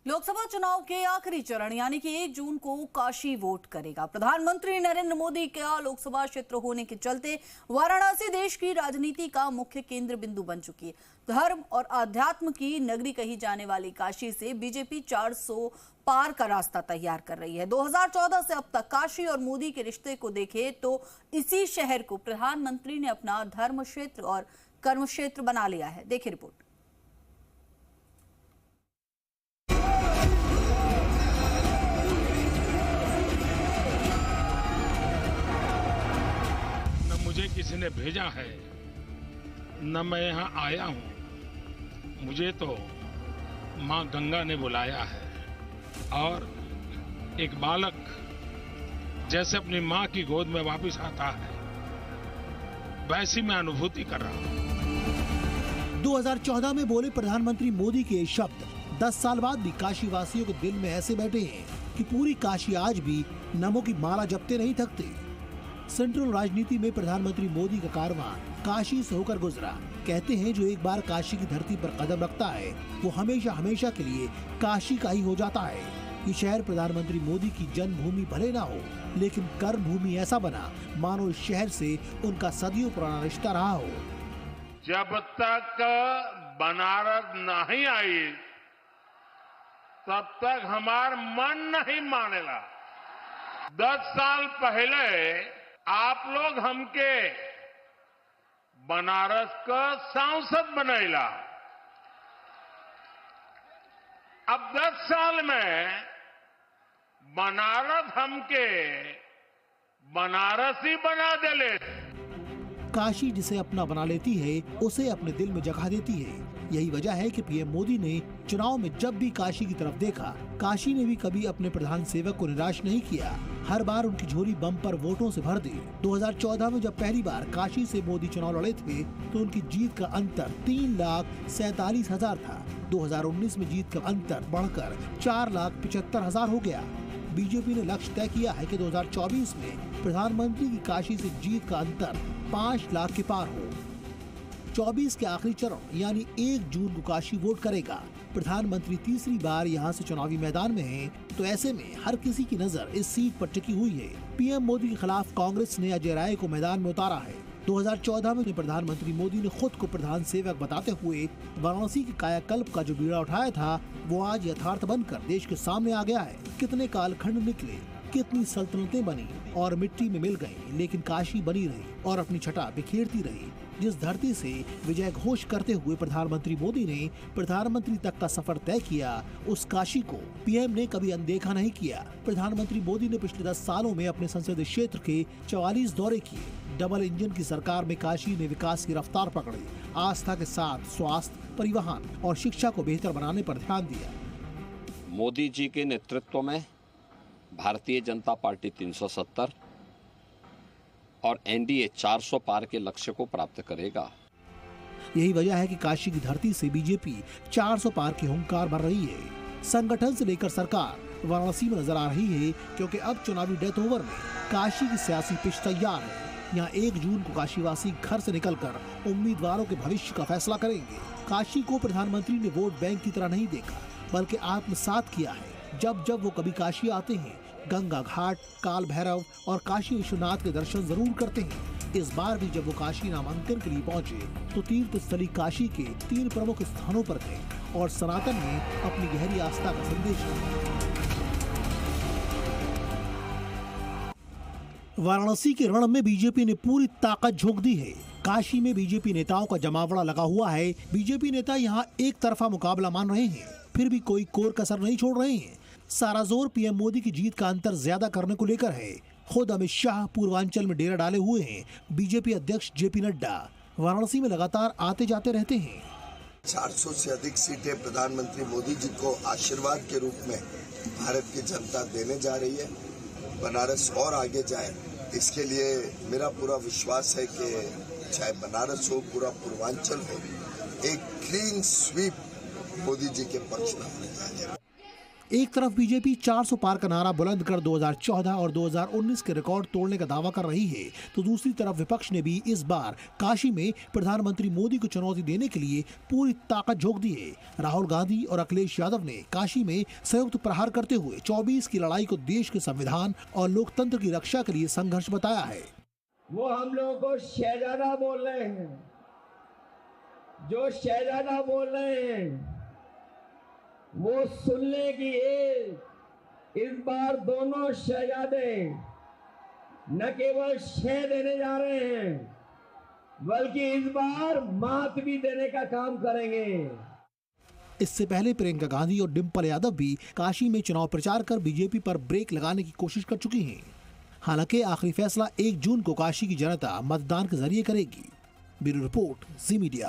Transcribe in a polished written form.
लोकसभा चुनाव के आखिरी चरण यानी कि 1 जून को काशी वोट करेगा। प्रधानमंत्री नरेंद्र मोदी का लोकसभा क्षेत्र होने के चलते वाराणसी देश की राजनीति का मुख्य केंद्र बिंदु बन चुकी है। धर्म और आध्यात्म की नगरी कही जाने वाली काशी से बीजेपी 400 पार का रास्ता तैयार कर रही है। 2014 से अब तक काशी और मोदी के रिश्ते को देखें तो इसी शहर को प्रधानमंत्री ने अपना धर्म क्षेत्र और कर्म क्षेत्र बना लिया है। देखिए रिपोर्ट। मुझे किसी ने भेजा है न मैं यहाँ आया हूँ, मुझे तो माँ गंगा ने बुलाया है। और एक बालक जैसे अपनी माँ की गोद में वापस आता है, वैसी मैं अनुभूति कर रहा हूँ। 2014 में बोले प्रधानमंत्री मोदी के शब्द 10 साल बाद भी काशी वासियों के दिल में ऐसे बैठे हैं कि पूरी काशी आज भी नमो की माला जपते नहीं थकते। सेंट्रल राजनीति में प्रधानमंत्री मोदी का कारवां काशी से होकर गुजरा। कहते हैं जो एक बार काशी की धरती पर कदम रखता है वो हमेशा हमेशा के लिए काशी का ही हो जाता है। ये शहर प्रधानमंत्री मोदी की जन्मभूमि भले ना हो, लेकिन कर्म भूमि ऐसा बना मानो इस शहर से उनका सदियों पुराना रिश्ता रहा हो। जब तक बनारस नहीं आई तब तक हमार मन नहीं मानेगा। 10 साल पहले आप लोग हमके बनारस का सांसद बनैला। अब 10 साल में बनारस हमके बनारसी बना देले। काशी जिसे अपना बना लेती है उसे अपने दिल में जगह देती है। यही वजह है कि पीएम मोदी ने चुनाव में जब भी काशी की तरफ देखा, काशी ने भी कभी अपने प्रधान सेवक को निराश नहीं किया। हर बार उनकी झोली बम्पर वोटों से भर दी। 2014 में जब पहली बार काशी से मोदी चुनाव लड़े थे तो उनकी जीत का अंतर 3,47,000 था। 2019 में जीत का अंतर बढ़कर 4,75,000 हो गया। बीजेपी ने लक्ष्य तय किया है कि 2024 में प्रधानमंत्री की काशी से जीत का अंतर 5 लाख के पार हो। 24 के आखिरी चरण यानी 1 जून को काशी वोट करेगा। प्रधानमंत्री तीसरी बार यहां से चुनावी मैदान में हैं, तो ऐसे में हर किसी की नजर इस सीट पर टिकी हुई है। पीएम मोदी के खिलाफ कांग्रेस ने अजय राय को मैदान में उतारा है। 2014 में प्रधानमंत्री मोदी ने खुद को प्रधान सेवक बताते हुए वाराणसी के कायाकल्प का जो बीड़ा उठाया था वो आज यथार्थ बनकर देश के सामने आ गया है। कितने कालखंड निकले, कितनी सल्तनतें बनी और मिट्टी में मिल गई, लेकिन काशी बनी रही और अपनी छटा बिखेरती रही। जिस धरती से विजय घोष करते हुए प्रधानमंत्री मोदी ने प्रधानमंत्री तक का सफर तय किया, उस काशी को पीएम ने कभी अनदेखा नहीं किया। प्रधानमंत्री मोदी ने पिछले 10 सालों में अपने संसदीय क्षेत्र के 44 दौरे किए। डबल इंजन की सरकार में काशी ने विकास की रफ्तार पकड़ी। आस्था के साथ स्वास्थ्य, परिवहन और शिक्षा को बेहतर बनाने पर ध्यान दिया। मोदी जी के नेतृत्व में भारतीय जनता पार्टी 370 और एनडीए 400 पार के लक्ष्य को प्राप्त करेगा। यही वजह है कि काशी की धरती से बीजेपी 400 पार की हुंकार भर रही है। संगठन से लेकर सरकार वाराणसी में नजर आ रही है, क्योंकि अब चुनावी डेथ ओवर में काशी की सियासी पिच तैयार है। यहाँ 1 जून को काशीवासी घर से निकलकर उम्मीदवारों के भविष्य का फैसला करेंगे। काशी को प्रधानमंत्री ने वोट बैंक की तरह नहीं देखा, बल्कि आत्मसात किया है। जब जब वो कभी काशी आते हैं, गंगा घाट, काल भैरव और काशी विश्वनाथ के दर्शन जरूर करते हैं। इस बार भी जब वो काशी नामांकन के लिए पहुंचे तो तीर्थ स्थली काशी के 3 प्रमुख स्थानों पर गए और सनातन में अपनी गहरी आस्था का संदेश दिया। वाराणसी के रण में बीजेपी ने पूरी ताकत झोंक दी है। काशी में बीजेपी नेताओं का जमावड़ा लगा हुआ है। बीजेपी नेता यहाँ एक तरफा मुकाबला मान रहे हैं, फिर भी कोई कोर कसर नहीं छोड़ रहे हैं। सारा जोर पीएम मोदी की जीत का अंतर ज्यादा करने को लेकर है। खुद अमित शाह पूर्वांचल में डेरा डाले हुए हैं। बीजेपी अध्यक्ष जेपी नड्डा वाराणसी में लगातार आते जाते रहते हैं। 400 से अधिक सीटें प्रधानमंत्री मोदी जी को आशीर्वाद के रूप में भारत की जनता देने जा रही है। बनारस और आगे जाए, इसके लिए मेरा पूरा विश्वास है कि चाहे बनारस हो, पूरा पूर्वांचल हो, एक क्लीन स्वीप मोदी जी के पक्ष में होने जा रहा है। एक तरफ बीजेपी 400 पार का नारा बुलंद कर 2014 और 2019 के रिकॉर्ड तोड़ने का दावा कर रही है, तो दूसरी तरफ विपक्ष ने भी इस बार काशी में प्रधानमंत्री मोदी को चुनौती देने के लिए पूरी ताकत झोंक दी है। राहुल गांधी और अखिलेश यादव ने काशी में संयुक्त प्रहार करते हुए 24 की लड़ाई को देश के संविधान और लोकतंत्र की रक्षा के लिए संघर्ष बताया है। वो हम लोगों को शहजादा बोल रहे हैं, जो शहजादा बोल रहे हैं वो सुनने की इस बार दोनों शहजादे न केवल शह देने जा रहे हैं बल्कि इस बार मात भी देने का काम करेंगे। इससे पहले प्रियंका गांधी और डिंपल यादव भी काशी में चुनाव प्रचार कर बीजेपी पर ब्रेक लगाने की कोशिश कर चुकी हैं। हालांकि आखिरी फैसला 1 जून को काशी की जनता मतदान के जरिए करेगी। ब्यूरो रिपोर्ट, जी मीडिया।